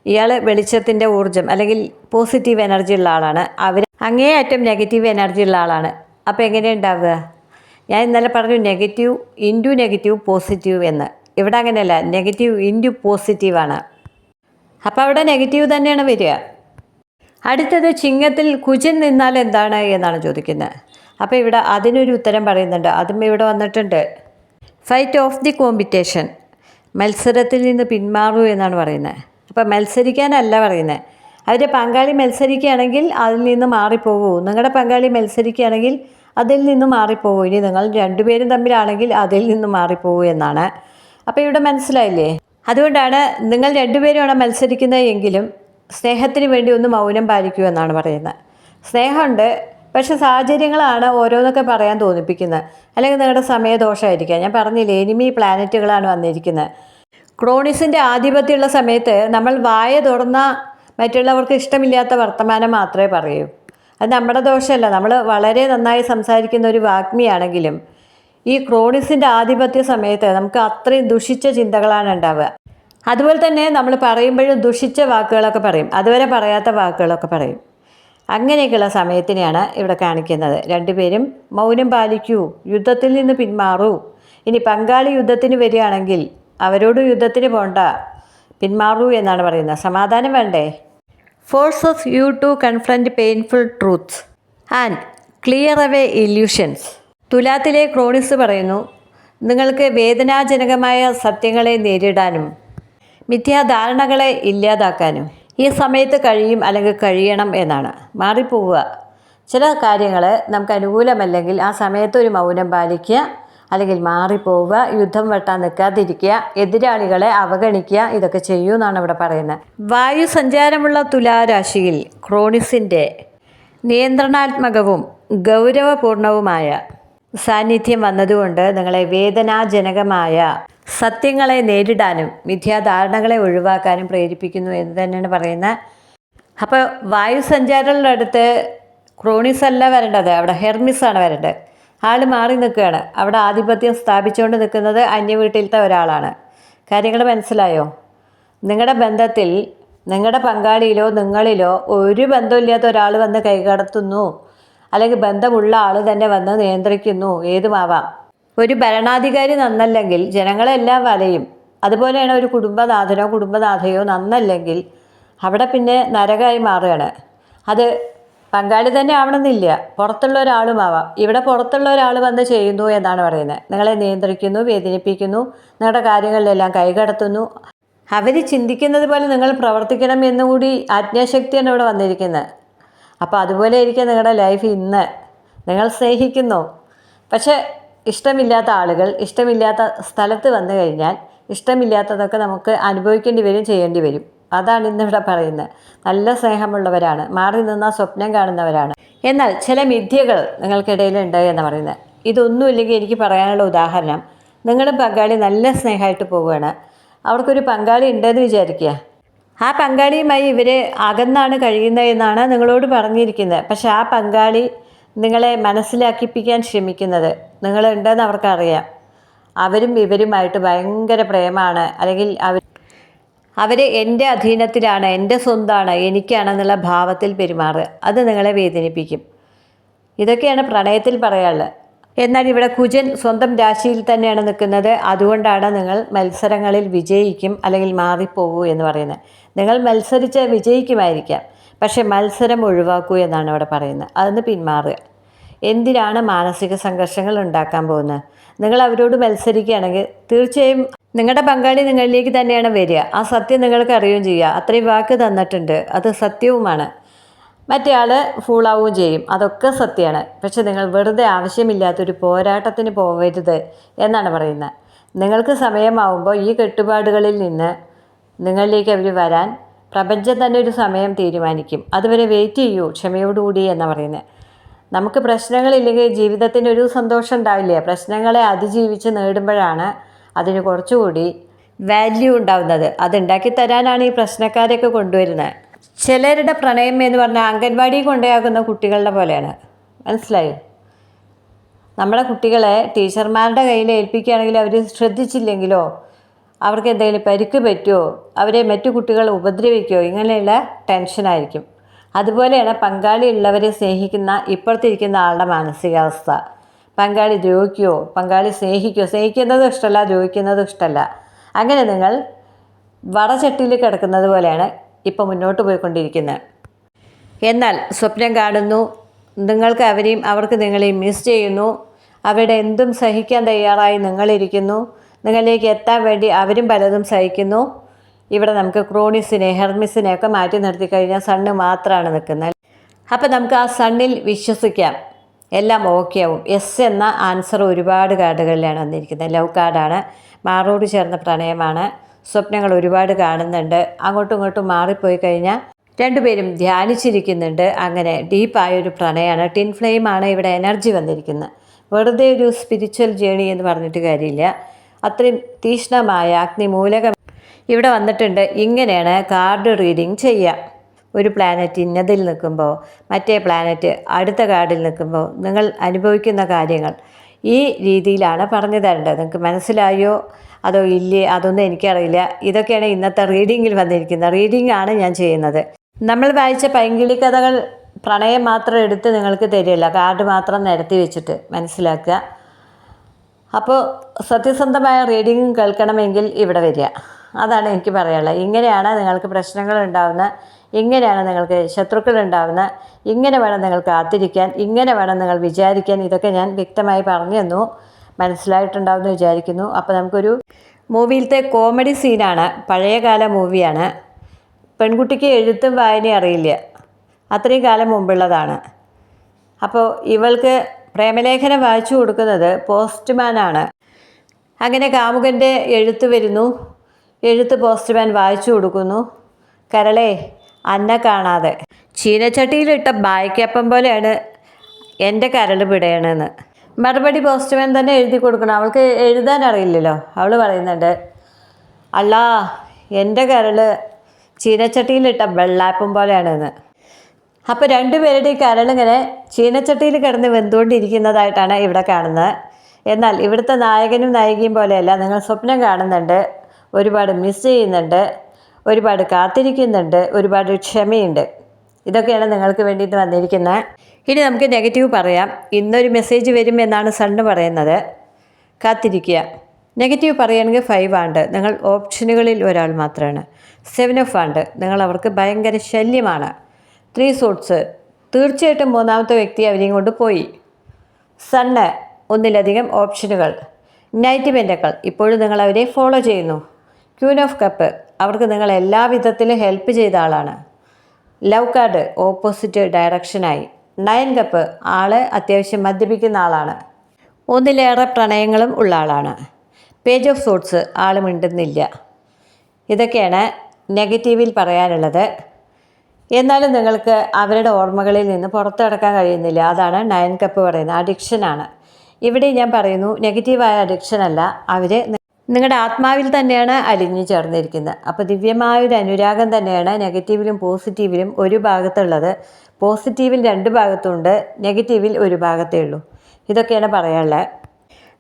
ഇയാൾ വെളിച്ചത്തിൻ്റെ ഊർജ്ജം അല്ലെങ്കിൽ പോസിറ്റീവ് എനർജി ഉള്ള ആളാണ്. അവർ അങ്ങേയറ്റം നെഗറ്റീവ് എനർജി ഉള്ള ആളാണ്. അപ്പോൾ എങ്ങനെയുണ്ടാവുക? ഞാൻ ഇന്നലെ പറഞ്ഞു നെഗറ്റീവ് ഇൻറ്റു നെഗറ്റീവ് പോസിറ്റീവ് എന്ന്. ഇവിടെ അങ്ങനെയല്ല, നെഗറ്റീവ് ഇൻറ്റു പോസിറ്റീവാണ്. അപ്പോൾ അവിടെ നെഗറ്റീവ് തന്നെയാണ് വരിക. അടുത്തത് ചിങ്ങത്തിൽ കുജൻ നിന്നാൽ എന്താണ് എന്നാണ് ചോദിക്കുന്നത്. അപ്പോൾ ഇവിടെ അതിനൊരു ഉത്തരം പറയുന്നുണ്ട്, അതും ഇവിടെ വന്നിട്ടുണ്ട്. ഫൈറ്റ് ഓഫ് ദി കോമ്പറ്റീഷൻ, മത്സരത്തിൽ നിന്ന് പിന്മാറൂ എന്നാണ് പറയുന്നത്. അപ്പോൾ മത്സരിക്കാനല്ല പറയുന്നത്. അവരുടെ പങ്കാളി മത്സരിക്കുകയാണെങ്കിൽ അതിൽ നിന്ന് മാറിപ്പോകൂ. നിങ്ങളുടെ പങ്കാളി മത്സരിക്കുകയാണെങ്കിൽ അതിൽ നിന്ന് മാറിപ്പോകൂ. ഇനി നിങ്ങൾ രണ്ടുപേരും തമ്മിലാണെങ്കിൽ അതിൽ നിന്ന് മാറിപ്പോകൂ എന്നാണ്. അപ്പോൾ ഇവിടെ മനസ്സിലായില്ലേ? അതുകൊണ്ടാണ് നിങ്ങൾ രണ്ടുപേരുമാണ് മത്സരിക്കുന്നത് എങ്കിലും സ്നേഹത്തിന് വേണ്ടി ഒന്ന് മൗനം പാലിക്കൂ എന്നാണ് പറയുന്നത്. സ്നേഹമുണ്ട്, പക്ഷെ സാഹചര്യങ്ങളാണ് ഓരോന്നൊക്കെ പറയാൻ തോന്നിപ്പിക്കുന്നത്. അല്ലെങ്കിൽ നിങ്ങളുടെ സമയദോഷമായിരിക്കാം. ഞാൻ പറഞ്ഞില്ലേ, എനിമി പ്ലാനറ്റുകളാണ് വന്നിരിക്കുന്നത്. ക്രോണിസിൻ്റെ ആധിപത്യമുള്ള സമയത്ത് നമ്മൾ വായ തുറന്ന മറ്റുള്ളവർക്ക് ഇഷ്ടമില്ലാത്ത വർത്തമാനം മാത്രമേ പറയൂ. അത് നമ്മുടെ ദോഷമല്ല. നമ്മൾ വളരെ നന്നായി സംസാരിക്കുന്ന ഒരു വാഗ്മിയാണെങ്കിലും ഈ ക്രോണിസിൻ്റെ ആധിപത്യ സമയത്ത് നമുക്ക് അത്രയും ദുഷിച്ച ചിന്തകളാണ് ഉണ്ടാവുക. അതുപോലെ തന്നെ നമ്മൾ പറയുമ്പോഴും ദുഷിച്ച വാക്കുകളൊക്കെ പറയും, അതുവരെ പറയാത്ത വാക്കുകളൊക്കെ പറയും. അങ്ങനെയൊക്കെയുള്ള സമയത്തിനെയാണ് ഇവിടെ കാണിക്കുന്നത്. രണ്ടുപേരും മൗനം പാലിക്കൂ, യുദ്ധത്തിൽ നിന്ന് പിന്മാറൂ. ഇനി പങ്കാളി യുദ്ധത്തിന് വരികയാണെങ്കിൽ അവരോട് യുദ്ധത്തിന് പോണ്ട, പിന്മാറൂ എന്നാണ് പറയുന്നത്. സമാധാനം വേണ്ടേ? Forces you to confront painful truths and clear away illusions. തുലാത്തിലെ ക്രോണിസ് പറയുന്നു, നിങ്ങൾക്ക് വേദനാജനകമായ സത്യങ്ങളെ നേരിടാനും മിഥ്യാധാരണകളെ ഇല്ലാതാക്കാനും ഈ സമയത്ത് കഴിയും, അല്ലെങ്കിൽ കഴിയണം എന്നാണ്. മാറിപ്പോവുക. ചില കാര്യങ്ങൾ നമുക്ക് അനുകൂലമല്ലെങ്കിൽ ആ സമയത്ത് ഒരു മൗനം പാലിക്കുക, അല്ലെങ്കിൽ മാറിപ്പോവുക, യുദ്ധം വെട്ടാൻ നിൽക്കാതിരിക്കുക, എതിരാളികളെ അവഗണിക്കുക. ഇതൊക്കെ ചെയ്യൂ എന്നാണ് ഇവിടെ പറയുന്നത്. വായു സഞ്ചാരമുള്ള തുലാരാശിയിൽ ക്രോണിസിൻ്റെ നിയന്ത്രണാത്മകവും ഗൗരവപൂർണവുമായ സാന്നിധ്യം വന്നതുകൊണ്ട് നിങ്ങളെ വേദനാജനകമായ സത്യങ്ങളെ നേരിടാനും മിഥ്യാധാരണകളെ ഒഴിവാക്കാനും പ്രേരിപ്പിക്കുന്നു എന്ന് തന്നെയാണ് പറയുന്നത്. അപ്പോൾ വായു സഞ്ചാരമുള്ള അടുത്ത് ക്രോണിസ് അല്ല വരേണ്ടത്, അവിടെ ഹെർമിസാണ് വരേണ്ടത്. ആൾ മാറി നിൽക്കുകയാണ്. അവിടെ ആധിപത്യം സ്ഥാപിച്ചുകൊണ്ട് നിൽക്കുന്നത് അന്യവീട്ടിലത്തെ ഒരാളാണ്. കാര്യങ്ങൾ മനസ്സിലായോ? നിങ്ങളുടെ ബന്ധത്തിൽ നിങ്ങളുടെ പങ്കാളിയിലോ നിങ്ങളിലോ ഒരു ബന്ധമില്ലാത്ത ഒരാൾ വന്ന് കൈകടത്തുന്നു, അല്ലെങ്കിൽ ബന്ധമുള്ള ആൾ തന്നെ വന്ന് നിയന്ത്രിക്കുന്നു, ഏതുമാവാം. ഒരു ഭരണാധികാരി നന്നല്ലെങ്കിൽ ജനങ്ങളെല്ലാം വലയും. അതുപോലെയാണ് ഒരു കുടുംബനാഥനോ കുടുംബനാഥയോ നന്നല്ലെങ്കിൽ അവിടെ പിന്നെ നരകമായി മാറുകയാണ്. അത് പങ്കാളി തന്നെ ആവണമെന്നില്ല, പുറത്തുള്ള ഒരാളുമാവാം. ഇവിടെ പുറത്തുള്ള ഒരാൾ വന്ന് ചെയ്യുന്നു എന്നാണ് പറയുന്നത്. നിങ്ങളെ നിയന്ത്രിക്കുന്നു, വേദനിപ്പിക്കുന്നു, നിങ്ങളുടെ കാര്യങ്ങളിലെല്ലാം കൈകടത്തുന്നു. അവർ ചിന്തിക്കുന്നത് പോലെ നിങ്ങൾ പ്രവർത്തിക്കണം എന്നുകൂടി ആജ്ഞാശക്തിയാണ് ഇവിടെ വന്നിരിക്കുന്നത്. അപ്പോൾ അതുപോലെ ഇരിക്കും നിങ്ങളുടെ ലൈഫ് ഇന്ന്. നിങ്ങൾ സ്നേഹിക്കുന്നു, പക്ഷേ ഇഷ്ടമില്ലാത്ത ആളുകൾ ഇഷ്ടമില്ലാത്ത സ്ഥലത്ത് വന്നു കഴിഞ്ഞാൽ ഇഷ്ടമില്ലാത്തതൊക്കെ നമുക്ക് അനുഭവിക്കേണ്ടി വരും, ചെയ്യേണ്ടി വരും. അതാണ് ഇന്നിവിടെ പറയുന്നത്. നല്ല സ്നേഹമുള്ളവരാണ്, മാറി നിന്നാൽ സ്വപ്നം കാണുന്നവരാണ്. എന്നാൽ ചില മിഥ്യകൾ നിങ്ങൾക്കിടയിലുണ്ട് എന്ന് പറയുന്നത്. ഇതൊന്നുമില്ലെങ്കിൽ എനിക്ക് പറയാനുള്ള ഉദാഹരണം, നിങ്ങളുടെ പങ്കാളി നല്ല സ്നേഹമായിട്ട് പോവുകയാണ്, അവർക്കൊരു പങ്കാളി ഉണ്ടെന്ന് വിചാരിക്കുക. ആ പങ്കാളിയുമായി ഇവർ അകന്നാണ് കഴിയുന്നത് എന്നാണ് നിങ്ങളോട് പറഞ്ഞിരിക്കുന്നത്. പക്ഷെ ആ പങ്കാളി നിങ്ങളെ മനസ്സിലാക്കിപ്പിക്കാൻ ശ്രമിക്കുന്നത് നിങ്ങളുണ്ടെന്ന് അവർക്കറിയാം. അവരും ഇവരുമായിട്ട് ഭയങ്കര പ്രേമമാണ്, അല്ലെങ്കിൽ അവർ എൻ്റെ അധീനത്തിലാണ്, എൻ്റെ സ്വന്തമാണ്, എനിക്കാണെന്നുള്ള ഭാവത്തിൽ പെരുമാറുക. അത് നിങ്ങളെ വേദനിപ്പിക്കും. ഇതൊക്കെയാണ് പ്രണയത്തിൽ പറയാനുള്ളത്. എന്നാൽ ഇവിടെ കുജൻ സ്വന്തം രാശിയിൽ തന്നെയാണ് നിൽക്കുന്നത്. അതുകൊണ്ടാണ് നിങ്ങൾ മത്സരങ്ങളിൽ വിജയിക്കും അല്ലെങ്കിൽ മാറിപ്പോകൂ എന്ന് പറയുന്നത്. നിങ്ങൾ മത്സരിച്ച് വിജയിക്കുമായിരിക്കാം, പക്ഷെ മത്സരം ഒഴിവാക്കൂ എന്നാണ് ഇവിടെ പറയുന്നത്. അതിന് പിന്മാറുക. എന്തിനാണ് മാനസിക സംഘർഷങ്ങൾ ഉണ്ടാക്കാൻ പോകുന്നത്? നിങ്ങൾ അവരോട് മത്സരിക്കുകയാണെങ്കിൽ തീർച്ചയായും നിങ്ങളുടെ പങ്കാളി നിങ്ങളിലേക്ക് തന്നെയാണ് വരിക. ആ സത്യം നിങ്ങൾക്ക് അറിയുകയും ചെയ്യുക. അത്രയും വാക്ക് തന്നിട്ടുണ്ട്, അത് സത്യവുമാണ്. മറ്റേ ആൾ ഫൂളാവുകയും ചെയ്യും, അതൊക്കെ സത്യമാണ്. പക്ഷെ നിങ്ങൾ വെറുതെ ആവശ്യമില്ലാത്തൊരു പോരാട്ടത്തിന് പോകരുത് എന്നാണ് പറയുന്നത്. നിങ്ങൾക്ക് സമയമാവുമ്പോൾ ഈ കെട്ടുപാടുകളിൽ നിന്ന് നിങ്ങളിലേക്ക് അവർ വരാൻ പ്രപഞ്ചം തന്നെ ഒരു സമയം തീരുമാനിക്കും. അതുവരെ വെയിറ്റ് ചെയ്യൂ ക്ഷമയോടുകൂടി എന്നാണ് പറയുന്നത്. നമുക്ക് പ്രശ്നങ്ങളില്ലെങ്കിൽ ജീവിതത്തിനൊരു സന്തോഷം ഉണ്ടാവില്ല. പ്രശ്നങ്ങളെ അതിജീവിച്ച് നേടുമ്പോഴാണ് അതിന് കുറച്ചുകൂടി വാല്യൂ ഉണ്ടാവുന്നത്. അതുണ്ടാക്കി തരാനാണ് ഈ പ്രശ്നക്കാരെയൊക്കെ കൊണ്ടുവരുന്നത്. ചിലരുടെ പ്രണയം എന്ന് പറഞ്ഞാൽ അംഗൻവാടി കൊണ്ടുപോകുന്ന കുട്ടികളുടെ പോലെയാണ്. മനസ്സിലായോ? നമ്മുടെ കുട്ടികളെ ടീച്ചർമാരുടെ കയ്യിൽ ഏൽപ്പിക്കുകയാണെങ്കിൽ അവർ ശ്രദ്ധിച്ചില്ലെങ്കിലോ അവർക്ക് എന്തെങ്കിലും പരിക്ക് പറ്റുമോ, അവരെ മറ്റു കുട്ടികൾ ഉപദ്രവിക്കുമോ, ഇങ്ങനെയുള്ള ടെൻഷനായിരിക്കും. അതുപോലെയാണ് പങ്കാളി ഉള്ളവരെ സ്നേഹിക്കുന്ന ഇപ്പുറത്തിരിക്കുന്ന ആളുടെ മാനസികാവസ്ഥ. പങ്കാളി ദ്രോഹിക്കുമോ, പങ്കാളി സ്നേഹിക്കുമോ, സ്നേഹിക്കുന്നതും ഇഷ്ടമല്ല, ദ്രോഹിക്കുന്നതും ഇഷ്ടമല്ല. അങ്ങനെ നിങ്ങൾ വടചട്ടിയിൽ കിടക്കുന്നത് പോലെയാണ് ഇപ്പോൾ മുന്നോട്ട് പോയിക്കൊണ്ടിരിക്കുന്നത്. എന്നാൽ സ്വപ്നം കാണുന്നു, നിങ്ങൾക്ക് അവരെയും അവർക്ക് നിങ്ങളെയും മിസ് ചെയ്യുന്നു. അവരുടെ എന്തും സഹിക്കാൻ തയ്യാറായി നിങ്ങളിരിക്കുന്നു. നിങ്ങളിലേക്ക് എത്താൻ വേണ്ടി അവരും പലതും സഹിക്കുന്നു. ഇവിടെ നമുക്ക് ക്രോണിസിനെ ഹെർമിസിനെയൊക്കെ മാറ്റി നിർത്തി കഴിഞ്ഞാൽ സണ്ണ് മാത്രമാണ് നിൽക്കുന്നത്. അപ്പോൾ നമുക്ക് ആ സണ്ണിൽ വിശ്വസിക്കാം, എല്ലാം ഓക്കെ ആവും. എസ് എന്ന ആൻസർ ഒരുപാട് കാർഡുകളിലാണ് വന്നിരിക്കുന്നത്. ലവ് കാർഡാണ്, മാറോട് ചേർന്ന പ്രണയമാണ്, സ്വപ്നങ്ങൾ ഒരുപാട് കാണുന്നുണ്ട്. അങ്ങോട്ടും ഇങ്ങോട്ടും മാറിപ്പോയി കഴിഞ്ഞാൽ രണ്ടുപേരും ധ്യാനിച്ചിരിക്കുന്നുണ്ട്. അങ്ങനെ ഡീപ്പായൊരു പ്രണയമാണ്. ടിൻ ഫ്ലെയിമാണ് ഇവിടെ എനർജി വന്നിരിക്കുന്നത്. വെറുതെ ഒരു സ്പിരിച്വൽ ജേണി എന്ന് പറഞ്ഞിട്ട് കാര്യമില്ല. അത്രയും തീക്ഷ്ണമായ അഗ്നിമൂലകം ഇവിടെ വന്നിട്ടുണ്ട്. ഇങ്ങനെയാണ് കാർഡ് റീഡിങ് ചെയ്യുക. ഒരു പ്ലാനറ്റ് ഇന്നതിൽ നിൽക്കുമ്പോൾ മറ്റേ പ്ലാനറ്റ് അടുത്ത കാർഡിൽ നിൽക്കുമ്പോൾ നിങ്ങൾ അനുഭവിക്കുന്ന കാര്യങ്ങൾ ഈ രീതിയിലാണ് പറഞ്ഞു തരേണ്ടത്. നിങ്ങൾക്ക് മനസ്സിലായോ അതോ ഇല്ലേ അതൊന്നും എനിക്കറിയില്ല. ഇതൊക്കെയാണ് ഇന്നത്തെ റീഡിങ്ങിൽ വന്നിരിക്കുന്നത്. റീഡിംഗ് ആണ് ഞാൻ ചെയ്യുന്നത്. നമ്മൾ വായിച്ച പൈങ്കിളി കഥകൾ പ്രണയം മാത്രം എടുത്ത് നിങ്ങൾക്ക് തരില്ല, കാർഡ് മാത്രം നിരത്തി വെച്ചിട്ട് മനസ്സിലാക്കുക. അപ്പോൾ സത്യസന്ധമായ റീഡിങ്ങും കേൾക്കണമെങ്കിൽ ഇവിടെ വരിക. അതാണ് എനിക്ക് പറയാനുള്ളത്. ഇങ്ങനെയാണ് നിങ്ങൾക്ക് പ്രശ്നങ്ങൾ ഉണ്ടാകുന്നത്, ഇങ്ങനെയാണ് നിങ്ങൾക്ക് ശത്രുക്കൾ ഉണ്ടാകുന്നത്, ഇങ്ങനെ വേണം നിങ്ങൾ കാത്തിരിക്കാൻ, ഇങ്ങനെ വേണം നിങ്ങൾ വിചാരിക്കാൻ. ഇതൊക്കെ ഞാൻ വ്യക്തമായി പറഞ്ഞു തന്നു, മനസ്സിലായിട്ടുണ്ടാവുമെന്ന് വിചാരിക്കുന്നു. അപ്പോൾ നമുക്കൊരു മൂവിയിലത്തെ കോമഡി സീനാണ്. പഴയകാല മൂവിയാണ്. പെൺകുട്ടിക്ക് എഴുത്തും വായനയും അറിയില്ല, അത്രയും കാലം മുമ്പുള്ളതാണ്. അപ്പോൾ ഇവൾക്ക് പ്രേമലേഖനം വായിച്ചു കൊടുക്കുന്നത് പോസ്റ്റ്മാനാണ്. അങ്ങനെ കാമുകൻ്റെ എഴുത്ത് വരുന്നു. എഴുത്ത് പോസ്റ്റ്മാൻ വായിച്ചു കൊടുക്കുന്നു. കരളേ അന്നെ കാണാതെ ചീനച്ചട്ടിയിലിട്ട ബായ്ക്കപ്പം പോലെയാണ് എൻ്റെ കരൾ പിടയണമെന്ന്. മറുപടി പോസ്റ്റ്മാൻ തന്നെ എഴുതി കൊടുക്കണം. അവൾക്ക് എഴുതാൻ അറിയില്ലല്ലോ. അവൾ പറയുന്നുണ്ട്, അല്ലാ എൻ്റെ കരൾ ചീനച്ചട്ടിയിലിട്ട വെള്ളാപ്പം പോലെയാണെന്ന്. അപ്പോൾ രണ്ടുപേരുടെയും കരളിങ്ങനെ ചീനച്ചട്ടിയിൽ കിടന്ന് വെന്തുകൊണ്ടിരിക്കുന്നതായിട്ടാണ് ഇവിടെ കാണുന്നത്. എന്നാൽ ഇവിടുത്തെ നായകനും നായികയും പോലെയല്ല. നിങ്ങൾ സ്വപ്നം കാണുന്നുണ്ട്, ഒരുപാട് മിസ് ചെയ്യുന്നുണ്ട്, ഒരുപാട് കാത്തിരിക്കുന്നുണ്ട്, ഒരുപാട് ക്ഷമയുണ്ട്. ഇതൊക്കെയാണ് നിങ്ങൾക്ക് വേണ്ടിയിട്ട് വന്നിരിക്കുന്നത്. ഇനി നമുക്ക് നെഗറ്റീവ് പറയാം. ഇന്നൊരു മെസ്സേജ് വരും എന്നാണ് സണ്ണ് പറയുന്നത്. കാത്തിരിക്കുക. നെഗറ്റീവ് പറയുകയാണെങ്കിൽ 5 ആണ്. നിങ്ങൾ ഓപ്ഷനുകളിൽ ഒരാൾ മാത്രമാണ്. 7 ഓഫ് ആണ്. നിങ്ങൾ അവർക്ക് ഭയങ്കര ശല്യമാണ്. 3 സോട്സ് തീർച്ചയായിട്ടും മൂന്നാമത്തെ വ്യക്തി അവരെയും കൊണ്ട് പോയി. സണ്ണ് ഒന്നിലധികം ഓപ്ഷനുകൾ. നൈറ്റ് പെൻറ്റക്കിൾ ഇപ്പോഴും നിങ്ങൾ അവരെ ഫോളോ ചെയ്യുന്നു. ക്യൂൻ ഓഫ് കപ്പ് അവർക്ക് നിങ്ങൾ എല്ലാ വിധത്തിലും ഹെൽപ്പ് ചെയ്ത ആളാണ്. ലവ് കാർഡ് ഓപ്പോസിറ്റ് ഡയറക്ഷനായി. 9 കപ്പ് ആള് അത്യാവശ്യം മദ്യപിക്കുന്ന ആളാണ്. ഒന്നിലേറെ പ്രണയങ്ങളും ഉള്ള ആളാണ്. പേജ് ഓഫ് സോട്സ് ആൾ മിണ്ടുന്നില്ല. ഇതൊക്കെയാണ് നെഗറ്റീവിൽ പറയാനുള്ളത്. എന്നാലും നിങ്ങൾക്ക് അവരുടെ ഓർമ്മകളിൽ നിന്ന് പുറത്തു കടക്കാൻ കഴിയുന്നില്ല. അതാണ് 9 കപ്പ് പറയുന്നത്. അഡിക്ഷനാണ്. ഇവിടെ ഞാൻ പറയുന്നു, നെഗറ്റീവായ അഡിക്ഷൻ അല്ല, അവർ നിങ്ങളുടെ ആത്മാവിൽ തന്നെയാണ് അലിഞ്ഞു ചേർന്നിരിക്കുന്നത്. അപ്പോൾ ദിവ്യമായൊരു അനുരാഗം തന്നെയാണ് നെഗറ്റീവിലും പോസിറ്റീവിലും ഒരു ഭാഗത്തുള്ളത്. പോസിറ്റീവിൽ 2 ഭാഗത്തുണ്ട്, നെഗറ്റീവിൽ ഒരു ഭാഗത്തേ ഉള്ളൂ. ഇതൊക്കെയാണ് പറയാനുള്ളത്.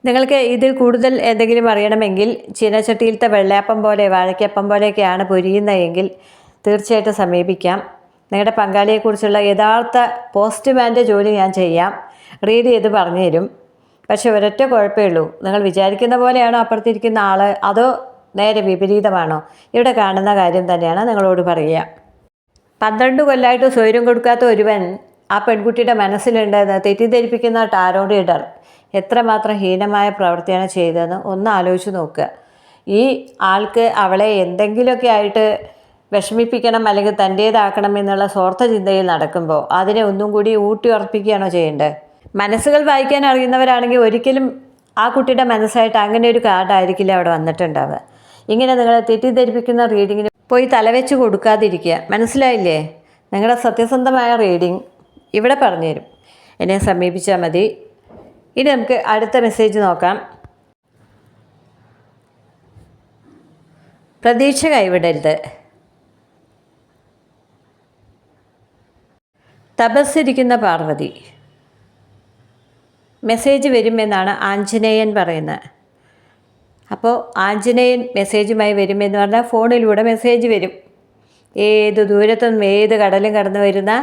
നിങ്ങൾക്ക് ഇതിൽ കൂടുതൽ എന്തെങ്കിലും അറിയണമെങ്കിൽ ചീനച്ചട്ടിയിലത്തെ വെള്ളയപ്പം പോലെ വാഴയ്ക്കപ്പം പോലെയൊക്കെയാണ് പൊരിയുന്നതെങ്കിൽ തീർച്ചയായിട്ടും സമീപിക്കാം. നിങ്ങളുടെ പങ്കാളിയെക്കുറിച്ചുള്ള യഥാർത്ഥ പോസ്റ്റ്മാൻ്റെ ജോലി ഞാൻ ചെയ്യാം, റീഡ് ചെയ്ത് പറഞ്ഞു തരും. പക്ഷെ ഒരൊറ്റ കുഴപ്പമേ ഉള്ളൂ, നിങ്ങൾ വിചാരിക്കുന്ന പോലെയാണോ അപ്പുറത്തിരിക്കുന്ന ആൾ, അതോ നേരെ വിപരീതമാണോ? ഇവിടെ കാണുന്ന കാര്യം തന്നെയാണ് നിങ്ങളോട് പറയുക. 12 കൊല്ലമായിട്ട് സ്വൈര്യം കൊടുക്കാത്ത ഒരുവൻ ആ പെൺകുട്ടിയുടെ മനസ്സിലുണ്ടെന്ന് തെറ്റിദ്ധരിപ്പിക്കുന്ന ടാരോ റീഡർ എത്രമാത്രം ഹീനമായ പ്രവൃത്തിയാണ് ചെയ്തതെന്ന് ഒന്ന് ആലോചിച്ച് നോക്കുക. ഈ ആൾക്ക് അവളെ എന്തെങ്കിലുമൊക്കെ ആയിട്ട് വിഷമിപ്പിക്കണം അല്ലെങ്കിൽ തൻ്റേതാക്കണം എന്നുള്ള സ്വാർത്ഥ ചിന്തയിൽ നടക്കുമ്പോൾ അതിനെ ഒന്നും കൂടി ഊട്ടി ഉറപ്പിക്കുകയാണോ ചെയ്യേണ്ടത്? മനസ്സുകൾ വായിക്കാൻ അറിയുന്നവരാണെങ്കിൽ ഒരിക്കലും ആ കുട്ടിയുടെ മനസ്സായിട്ട് അങ്ങനെ ഒരു കാർഡായിരിക്കില്ല അവിടെ വന്നിട്ടുണ്ടാവുക. ഇങ്ങനെ നിങ്ങളെ തെറ്റിദ്ധരിപ്പിക്കുന്ന റീഡിങ്ങിന് പോയി തലവെച്ച് കൊടുക്കാതിരിക്കുക. മനസ്സിലായില്ലേ? നിങ്ങളുടെ സത്യസന്ധമായ റീഡിങ് ഇവിടെ പറഞ്ഞു തരും. എന്നെ സമീപിച്ചാൽ മതി. ഇനി നമുക്ക് അടുത്ത മെസ്സേജ് നോക്കാം. പ്രതീക്ഷ കൈവിടരുത്. തപസ്സിരിക്കുന്ന പാർവതി. മെസ്സേജ് വരുമെന്നാണ് ആഞ്ജനേയൻ പറയുന്നത്. അപ്പോൾ ആഞ്ജനേയൻ മെസ്സേജുമായി വരുമെന്ന് പറഞ്ഞാൽ ഫോണിലൂടെ മെസ്സേജ് വരും. ഏത് ദൂരത്തുനിന്നും ഏത് കടലും കടന്നു വരുന്ന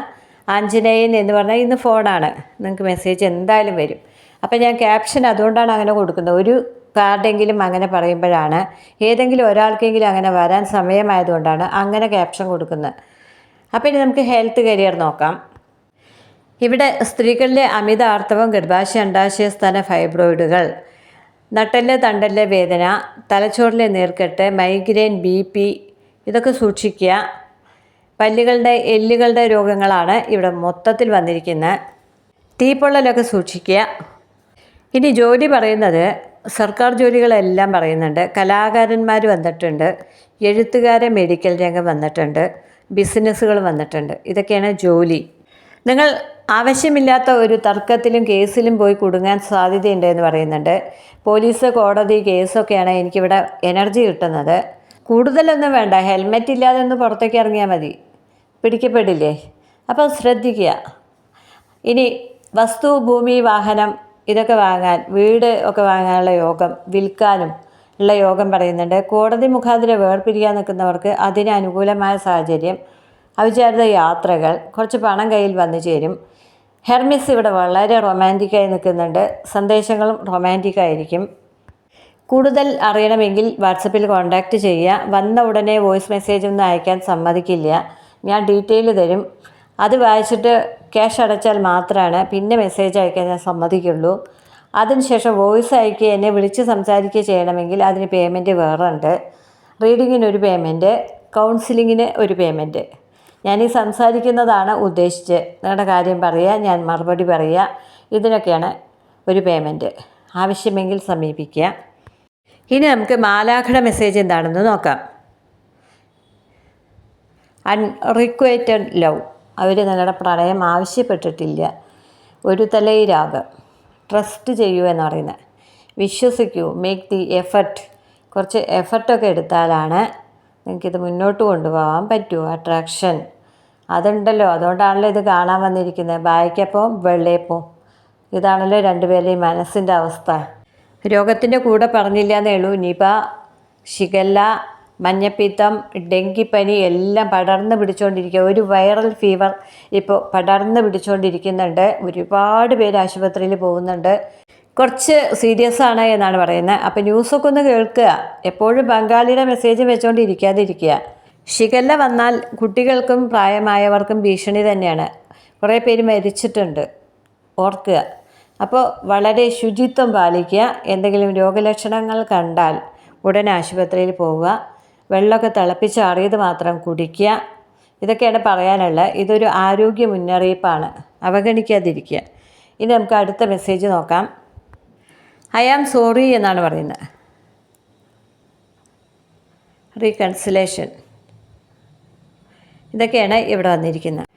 ആഞ്ജനേയൻ എന്ന് പറഞ്ഞാൽ ഇന്ന് ഫോണാണ്, നിങ്ങൾക്ക് മെസ്സേജ് എന്തായാലും വരും. അപ്പം ഞാൻ ക്യാപ്ഷൻ അതുകൊണ്ടാണ് അങ്ങനെ കൊടുക്കുന്നത്. ഒരു കാർഡെങ്കിലും അങ്ങനെ പറയുമ്പോഴാണ്, ഏതെങ്കിലും ഒരാൾക്കെങ്കിലും അങ്ങനെ വരാൻ സമയമായതുകൊണ്ടാണ് അങ്ങനെ ക്യാപ്ഷൻ കൊടുക്കുന്നത്. അപ്പോൾ ഇനി നമുക്ക് ഹെൽത്ത് കരിയർ നോക്കാം. ഇവിടെ സ്ത്രീകളിലെ അമിത ആർത്തവം, ഗർഭാശയ അണ്ഡാശയ സ്തന ഫൈബ്രോയിഡുകൾ, നട്ടെല്ല് തണ്ടല് വേദന, തലച്ചോറിലെ നീർക്കെട്ട്, മൈഗ്രെയിൻ, BP ഇതൊക്കെ സൂക്ഷിക്കുക. പല്ലുകളുടെ എല്ലുകളുടെ രോഗങ്ങളാണ് ഇവിടെ മൊത്തത്തിൽ വന്നിരിക്കുന്നത്. തീപ്പൊള്ളലൊക്കെ സൂക്ഷിക്കുക. ഇനി ജോലി പറയുന്നത് സർക്കാർ ജോലികളെല്ലാം പറയുന്നുണ്ട്. കലാകാരന്മാർ വന്നിട്ടുണ്ട്, എഴുത്തുകാരെ, മെഡിക്കൽ രംഗം വന്നിട്ടുണ്ട്, ബിസിനസ്സുകൾ വന്നിട്ടുണ്ട്. ഇതൊക്കെയാണ് ജോലി. നിങ്ങൾ ആവശ്യമില്ലാത്ത ഒരു തർക്കത്തിലും കേസിലും പോയി കുടുങ്ങാൻ സാധ്യതയുണ്ട് എന്ന് പറയുന്നുണ്ട്. പോലീസ്, കോടതി, കേസൊക്കെയാണ് എനിക്കിവിടെ എനർജി കിട്ടുന്നത്. കൂടുതലൊന്നും വേണ്ട, ഹെൽമെറ്റ് ഇല്ലാതെ ഒന്ന് പുറത്തേക്ക് ഇറങ്ങിയാൽ മതി, പിടിക്കപ്പെടില്ലേ? അപ്പോൾ ശ്രദ്ധിക്കുക. ഇനി വസ്തു, ഭൂമി, വാഹനം ഇതൊക്കെ വാങ്ങാൻ, വീട് ഒക്കെ വാങ്ങാനുള്ള യോഗം, വിൽക്കാനും ഉള്ള യോഗം പറയുന്നുണ്ട്. കോടതി മുഖാന്തരം വേർപിരിയാൻ നിൽക്കുന്നവർക്ക് അതിന് അനുകൂലമായ സാഹചര്യം, അവിചാരിത യാത്രകൾ, കുറച്ച് പണം കയ്യിൽ വന്നു ചേരും. ഹെർമിസ് ഇവിടെ വളരെ റൊമാൻറ്റിക്കായി നിൽക്കുന്നുണ്ട്. സന്ദേശങ്ങളും റൊമാൻറ്റിക്കായിരിക്കും. കൂടുതൽ അറിയണമെങ്കിൽ വാട്സപ്പിൽ കോൺടാക്റ്റ് ചെയ്യുക. വന്ന ഉടനെ വോയിസ് മെസ്സേജ് ഒന്നും അയക്കാൻ സമ്മതിക്കില്ല. ഞാൻ ഡീറ്റെയിൽ തരും. അത് വായിച്ചിട്ട് ക്യാഷ് അടച്ചാൽ മാത്രമാണ് പിന്നെ മെസ്സേജ് അയക്കാൻ ഞാൻ സമ്മതിക്കുള്ളൂ. അതിനുശേഷം വോയിസ് അയക്കുക, എന്നെ വിളിച്ച് സംസാരിക്കുക ചെയ്യണമെങ്കിൽ അതിന് പേയ്മെൻറ്റ് വേറെ ഉണ്ട്. റീഡിങ്ങിനൊരു പേയ്മെൻറ്റ്, കൗൺസിലിങ്ങിന് ഒരു പേയ്മെൻറ്റ്. ഞാനീ സംസാരിക്കുന്നതാണ് ഉദ്ദേശിച്ച്. നിങ്ങളുടെ കാര്യം പറയുക, ഞാൻ മറുപടി പറയുക, ഇതിനൊക്കെയാണ് ഒരു പേയ്മെൻറ്റ്. ആവശ്യമെങ്കിൽ സമീപിക്കുക. ഇനി നമുക്ക് മാലാഖയുടെ മെസ്സേജ് എന്താണെന്ന് നോക്കാം. അൺറിക്വൈറ്റഡ് ലവ്. അവർ നിങ്ങളുടെ പ്രണയം ആവശ്യപ്പെട്ടിട്ടില്ല. ഒരു തലയിരാഗം. ട്രസ്റ്റ് ചെയ്യൂ എന്ന് പറയുന്നത്. വിശ്വസിക്കൂ, മേക്ക് ദി എഫർട്ട്. കുറച്ച് എഫർട്ടൊക്കെ എടുത്താലാണ് നിങ്ങൾക്കിത് മുന്നോട്ട് കൊണ്ടുപോകാൻ പറ്റൂ. അട്രാക്ഷൻ അതുണ്ടല്ലോ, അതുകൊണ്ടാണല്ലോ ഇത് കാണാൻ വന്നിരിക്കുന്നത്. ബായ്ക്കപ്പം വെള്ളയപ്പം, ഇതാണല്ലോ രണ്ടുപേരുടെയും മനസ്സിൻ്റെ അവസ്ഥ. രോഗത്തിൻ്റെ കൂടെ പറഞ്ഞില്ല എന്നേ ഉള്ളൂ. നിപ, ഷിഗല്ല, മഞ്ഞപ്പിത്തം, ഡെങ്കിപ്പനി എല്ലാം പടർന്ന് പിടിച്ചുകൊണ്ടിരിക്കുക. ഒരു വൈറൽ ഫീവർ ഇപ്പോൾ പടർന്ന് പിടിച്ചുകൊണ്ടിരിക്കുന്നുണ്ട്. ഒരുപാട് പേര് ആശുപത്രിയിൽ പോകുന്നുണ്ട്. കുറച്ച് സീരിയസ് ആണ് എന്നാണ് പറയുന്നത്. അപ്പോൾ ന്യൂസൊക്കെ ഒന്ന് കേൾക്കുക. എപ്പോഴും ബംഗാളിയുടെ മെസ്സേജ് വെച്ചുകൊണ്ടിരിക്കാതിരിക്കുക. ഷിഗല്ല വന്നാൽ കുട്ടികൾക്കും പ്രായമായവർക്കും ഭീഷണി തന്നെയാണ്. കുറേ പേര് മരിച്ചിട്ടുണ്ട്, ഓർക്കുക. അപ്പോൾ വളരെ ശുചിത്വം പാലിക്കുക. എന്തെങ്കിലും രോഗലക്ഷണങ്ങൾ കണ്ടാൽ ഉടനെ ആശുപത്രിയിൽ പോവുക. വെള്ളമൊക്കെ തിളപ്പിച്ചാറിയത് മാത്രം കുടിക്കുക. ഇതൊക്കെയാണ് പറയാനുള്ളത്. ഇതൊരു ആരോഗ്യ മുന്നറിയിപ്പാണ്, അവഗണിക്കാതിരിക്കുക. ഇനി നമുക്ക് അടുത്ത മെസ്സേജ് നോക്കാം. ഐ ആം സോറി എന്നാണ് പറയുന്നത്. റീകൺസിലേഷൻ, ഇതൊക്കെയാണ് ഇവിടെ വന്നിരിക്കുന്നത്.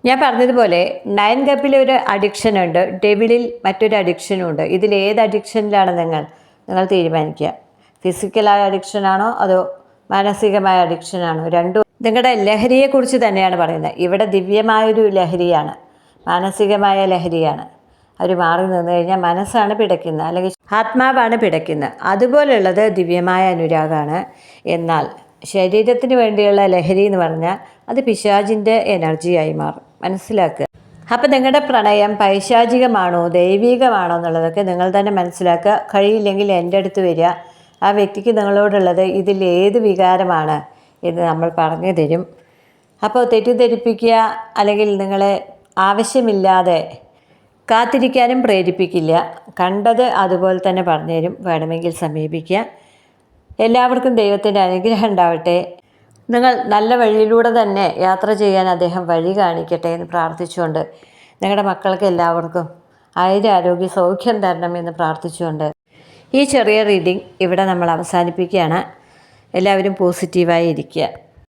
ഞാൻ പറഞ്ഞതുപോലെ 9 കപ്പിൽ ഒരു അഡിക്ഷൻ ഉണ്ട്, ഡെവിളിൽ മറ്റൊരു അഡിക്ഷനും ഉണ്ട്. ഇതിൽ ഏത് അഡിക്ഷനിലാണ് നിങ്ങൾ തീരുമാനിക്കുക. ഫിസിക്കലായ അഡിക്ഷനാണോ അതോ മാനസികമായ അഡിക്ഷനാണോ? രണ്ടും നിങ്ങളുടെ ലഹരിയെക്കുറിച്ച് തന്നെയാണ് പറയുന്നത്. ഇവിടെ ദിവ്യമായൊരു ലഹരിയാണ്, മാനസികമായ ലഹരിയാണ്. അവർ മാറി നിന്ന് കഴിഞ്ഞാൽ മനസ്സാണ് പിടയ്ക്കുന്നത്, അല്ലെങ്കിൽ ആത്മാവാണ് പിടയ്ക്കുന്നത്. അതുപോലുള്ളത് ദിവ്യമായ അനുരാഗമാണ്. എന്നാൽ ശരീരത്തിന് വേണ്ടിയുള്ള ലഹരി എന്ന് പറഞ്ഞാൽ അത് പിശാചിൻ്റെ എനർജിയായി മാറും. മനസ്സിലാക്കുക. അപ്പം നിങ്ങളുടെ പ്രണയം പൈശാചികമാണോ ദൈവികമാണോ എന്നുള്ളതൊക്കെ നിങ്ങൾ തന്നെ മനസ്സിലാക്കുക. കഴിയില്ലെങ്കിൽ എൻ്റെ അടുത്ത് വരിക. ആ വ്യക്തിക്ക് നിങ്ങളോടുള്ളത് ഇതിൽ ഏത് വികാരമാണ് എന്ന് നമ്മൾ പറഞ്ഞു തരും. അപ്പോൾ തെറ്റിദ്ധരിപ്പിക്കുക അല്ലെങ്കിൽ നിങ്ങളെ ആവശ്യമില്ലാതെ കാത്തിരിക്കാനും പ്രേരിപ്പിക്കില്ല. കണ്ടത് അതുപോലെ തന്നെ പറഞ്ഞു തരും. വേണമെങ്കിൽ സമീപിക്കുക. എല്ലാവർക്കും ദൈവത്തിൻ്റെ അനുഗ്രഹം ഉണ്ടാവട്ടെ. നിങ്ങൾ നല്ല വഴിയിലൂടെ തന്നെ യാത്ര ചെയ്യാൻ അദ്ദേഹം വഴി കാണിക്കട്ടെ എന്ന് പ്രാർത്ഥിച്ചുകൊണ്ട്, നിങ്ങളുടെ മക്കൾക്ക് എല്ലാവർക്കും ആരോഗ്യ സൗഖ്യം തരണമെന്ന് പ്രാർത്ഥിച്ചുകൊണ്ട് ഈ ചെറിയ റീഡിംഗ് ഇവിടെ നമ്മൾ അവസാനിപ്പിക്കുകയാണ്. എല്ലാവരും പോസിറ്റീവായി ഇരിക്കുക.